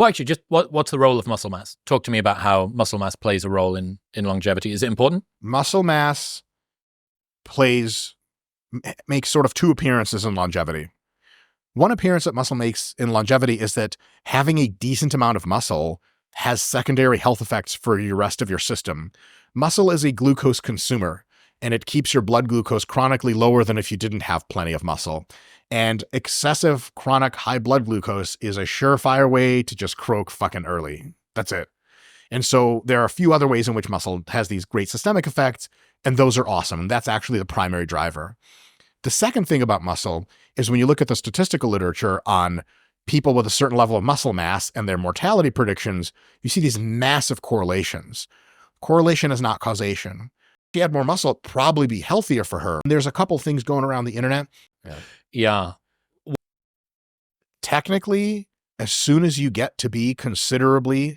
Well, actually, just what's the role of muscle mass? Talk to me about how muscle mass plays a role in longevity. Is it important? Muscle mass makes sort of two appearances in longevity. One appearance that muscle makes in longevity is that having a decent amount of muscle has secondary health effects for the rest of your system. Muscle is a glucose consumer, and it keeps your blood glucose chronically lower than if you didn't have plenty of muscle. And excessive chronic high blood glucose is a surefire way to just croak fucking early. That's it. And so there are a few other ways in which muscle has these great systemic effects, and those are awesome. And that's actually the primary driver. The second thing about muscle is when you look at the statistical literature on people with a certain level of muscle mass and their mortality predictions, you see these massive correlations. Correlation is not causation. If she had more muscle, it'd probably be healthier for her. There's a couple things going around the internet. Yeah. Technically, as soon as you get to be considerably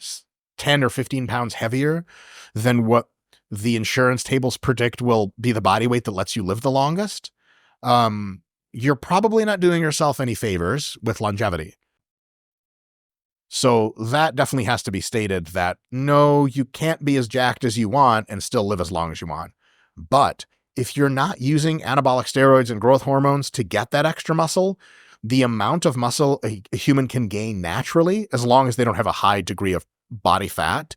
10 or 15 pounds heavier than what the insurance tables predict will be the body weight that lets you live the longest, you're probably not doing yourself any favors with longevity. So that definitely has to be stated that no, you can't be as jacked as you want and still live as long as you want. But if you're not using anabolic steroids and growth hormones to get that extra muscle, the amount of muscle a human can gain naturally, as long as they don't have a high degree of body fat,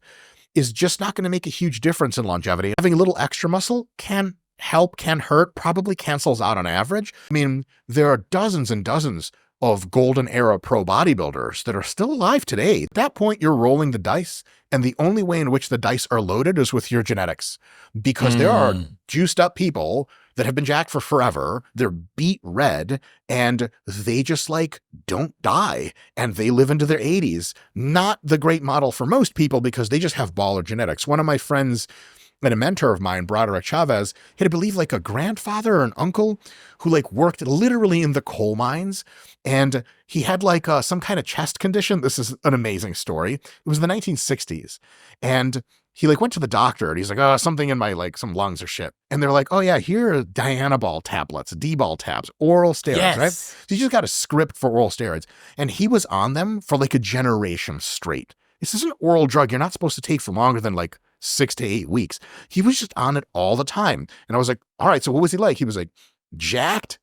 is just not going to make a huge difference in longevity. Having a little extra muscle can help, can hurt, probably cancels out on average. I mean, there are dozens and dozens of golden era pro bodybuilders that are still alive today. At that point, you're rolling the dice, and the only way in which the dice are loaded is with your genetics, because there are juiced up people that have been jacked for forever. They're beat red, and they just don't die, and they live into their 80s. Not the great model for most people because they just have baller genetics. One of my friends and a mentor of mine, Broderick Chavez, he had, I believe, a grandfather or an uncle who worked literally in the coal mines, and he had some kind of chest condition. This is an amazing story. It was the 1960s, and he went to the doctor, and he's like, oh, something in my some lungs or shit. And they're like, oh yeah, here are Dianabol tablets, D-ball tabs, oral steroids, Yes. right? So you just got a script for oral steroids, and he was on them for a generation straight. This is an oral drug you're not supposed to take for longer than 6 to 8 weeks. He was just on it all the time. And I was like, all right, so what was he like? He was jacked